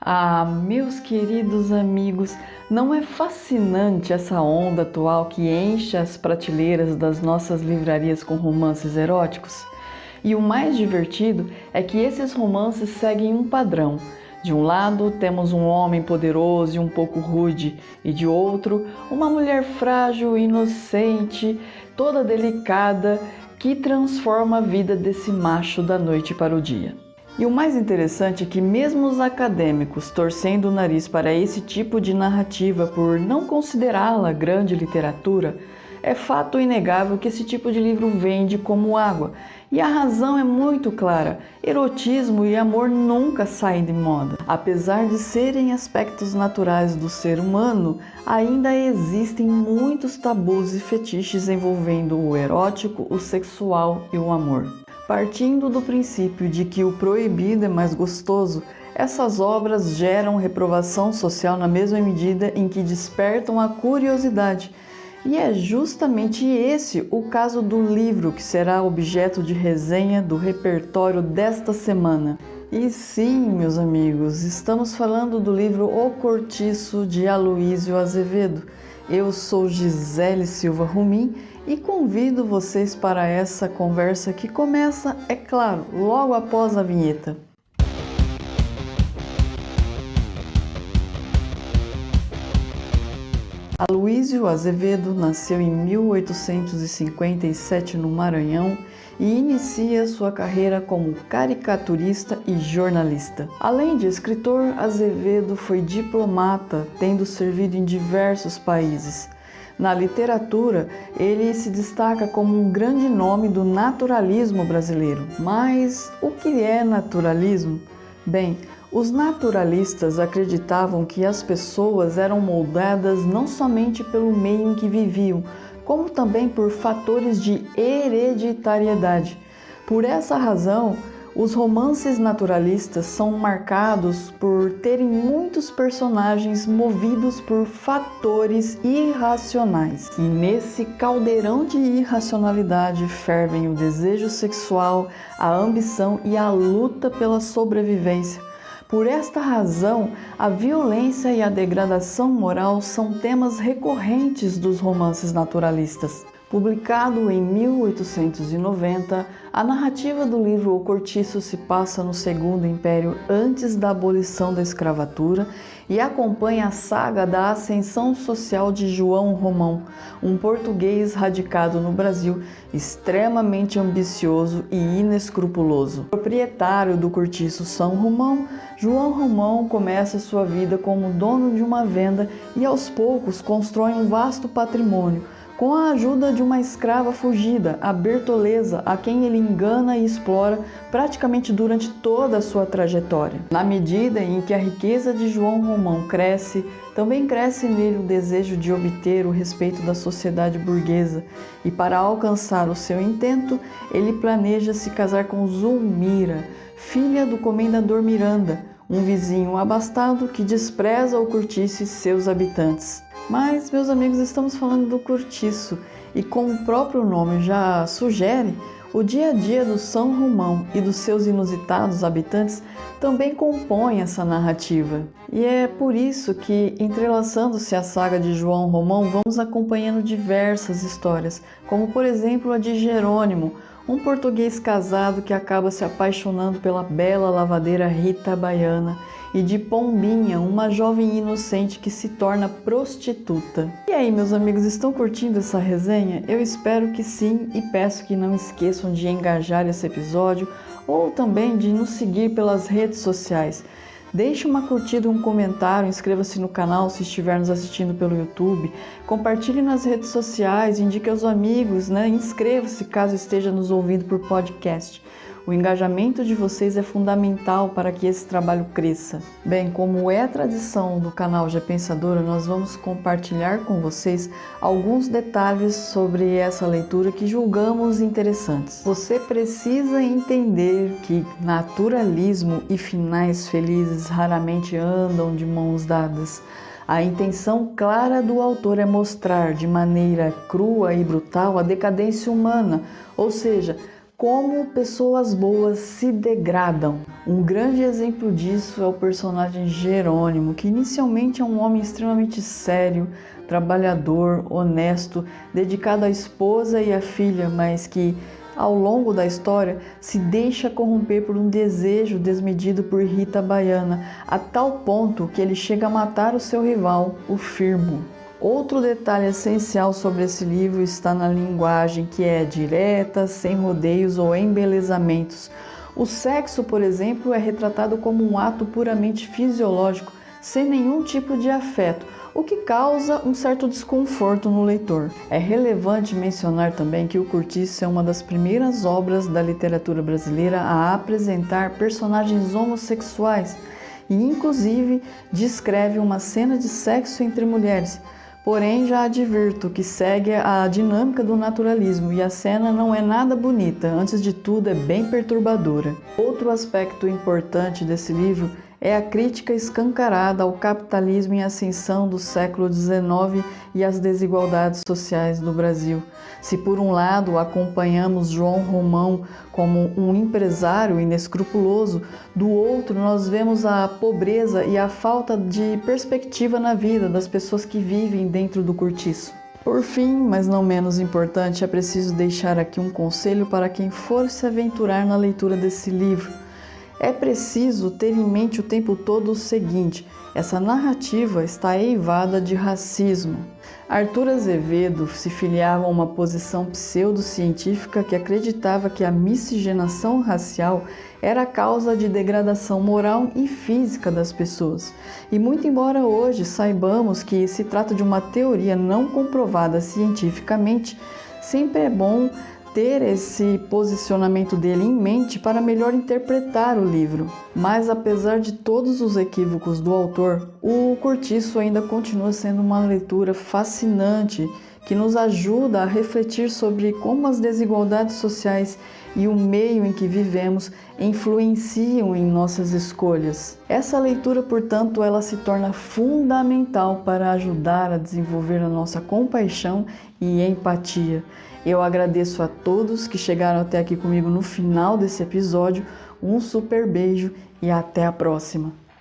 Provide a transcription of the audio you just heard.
Ah, meus queridos amigos, não é fascinante essa onda atual que enche as prateleiras das nossas livrarias com romances eróticos? E o mais divertido é que esses romances seguem um padrão. De um lado, temos um homem poderoso e um pouco rude, e de outro, uma mulher frágil, inocente, toda delicada, que transforma a vida desse macho da noite para o dia. E o mais interessante é que mesmo os acadêmicos torcendo o nariz para esse tipo de narrativa por não considerá-la grande literatura, é fato inegável que esse tipo de livro vende como água. E a razão é muito clara: erotismo e amor nunca saem de moda. Apesar de serem aspectos naturais do ser humano, ainda existem muitos tabus e fetiches envolvendo o erótico, o sexual e o amor. Partindo do princípio de que o proibido é mais gostoso, essas obras geram reprovação social na mesma medida em que despertam a curiosidade. E é justamente esse o caso do livro que será objeto de resenha do repertório desta semana. E sim, meus amigos, estamos falando do livro O Cortiço, de Aloísio Azevedo. Eu sou Gisele Silva Rumim e convido vocês para essa conversa que começa, é claro, logo após a vinheta. Aloísio Azevedo nasceu em 1857 no Maranhão e inicia sua carreira como caricaturista e jornalista. Além de escritor, Azevedo foi diplomata, tendo servido em diversos países. Na literatura, ele se destaca como um grande nome do naturalismo brasileiro. Mas o que é naturalismo? Bem, os naturalistas acreditavam que as pessoas eram moldadas não somente pelo meio em que viviam, como também por fatores de hereditariedade. Por essa razão, os romances naturalistas são marcados por terem muitos personagens movidos por fatores irracionais. E nesse caldeirão de irracionalidade fervem o desejo sexual, a ambição e a luta pela sobrevivência. Por esta razão, a violência e a degradação moral são temas recorrentes dos romances naturalistas. Publicado em 1890, a narrativa do livro O Cortiço se passa no Segundo Império antes da abolição da escravatura e acompanha a saga da ascensão social de João Romão, um português radicado no Brasil, extremamente ambicioso e inescrupuloso. Proprietário do Cortiço São Romão, João Romão começa sua vida como dono de uma venda e aos poucos constrói um vasto patrimônio, com a ajuda de uma escrava fugida, a Bertoleza, a quem ele engana e explora praticamente durante toda a sua trajetória. Na medida em que a riqueza de João Romão cresce, também cresce nele o desejo de obter o respeito da sociedade burguesa, e para alcançar o seu intento, ele planeja se casar com Zulmira, filha do comendador Miranda, um vizinho abastado que despreza o cortiço e seus habitantes. Mas, meus amigos, estamos falando do cortiço e, como o próprio nome já sugere, o dia a dia do São Romão e dos seus inusitados habitantes também compõe essa narrativa. E é por isso que, entrelaçando-se à saga de João Romão, vamos acompanhando diversas histórias, como por exemplo a de Jerônimo, um português casado que acaba se apaixonando pela bela lavadeira Rita Baiana, e de Pombinha, uma jovem inocente que se torna prostituta. E aí, meus amigos, estão curtindo essa resenha? Eu espero que sim e peço que não esqueçam de engajar esse episódio ou também de nos seguir pelas redes sociais. Deixe uma curtida e um comentário, inscreva-se no canal se estiver nos assistindo pelo YouTube, compartilhe nas redes sociais, indique aos amigos, inscreva-se caso esteja nos ouvindo por podcast. O engajamento de vocês é fundamental para que esse trabalho cresça. Bem, como é tradição do canal G Pensadora, nós vamos compartilhar com vocês alguns detalhes sobre essa leitura que julgamos interessantes. Você precisa entender que naturalismo e finais felizes raramente andam de mãos dadas. A intenção clara do autor é mostrar de maneira crua e brutal a decadência humana, ou seja, como pessoas boas se degradam. Um grande exemplo disso é o personagem Jerônimo, que inicialmente é um homem extremamente sério, trabalhador, honesto, dedicado à esposa e à filha, mas que ao longo da história se deixa corromper por um desejo desmedido por Rita Baiana, a tal ponto que ele chega a matar o seu rival, o Firmo. Outro detalhe essencial sobre esse livro está na linguagem, que é direta, sem rodeios ou embelezamentos. O sexo, por exemplo, é retratado como um ato puramente fisiológico, sem nenhum tipo de afeto, o que causa um certo desconforto no leitor. É relevante mencionar também que O Cortiço é uma das primeiras obras da literatura brasileira a apresentar personagens homossexuais e, inclusive, descreve uma cena de sexo entre mulheres. Porém, já advirto que segue a dinâmica do naturalismo e a cena não é nada bonita, antes de tudo é bem perturbadora. Outro aspecto importante desse livro é a crítica escancarada ao capitalismo em ascensão do século XIX e às desigualdades sociais do Brasil. Se por um lado acompanhamos João Romão como um empresário inescrupuloso, do outro nós vemos a pobreza e a falta de perspectiva na vida das pessoas que vivem dentro do cortiço. Por fim, mas não menos importante, é preciso deixar aqui um conselho para quem for se aventurar na leitura desse livro. É preciso ter em mente o tempo todo o seguinte: essa narrativa está eivada de racismo. Arthur Azevedo se filiava a uma posição pseudocientífica que acreditava que a miscigenação racial era a causa de degradação moral e física das pessoas. E muito embora hoje saibamos que se trata de uma teoria não comprovada cientificamente, sempre é bom ter esse posicionamento dele em mente para melhor interpretar o livro. Mas apesar de todos os equívocos do autor, O Cortiço ainda continua sendo uma leitura fascinante que nos ajuda a refletir sobre como as desigualdades sociais e o meio em que vivemos influenciam em nossas escolhas. Essa leitura, portanto, ela se torna fundamental para ajudar a desenvolver a nossa compaixão e empatia. Eu agradeço a todos que chegaram até aqui comigo no final desse episódio. Um super beijo e até a próxima!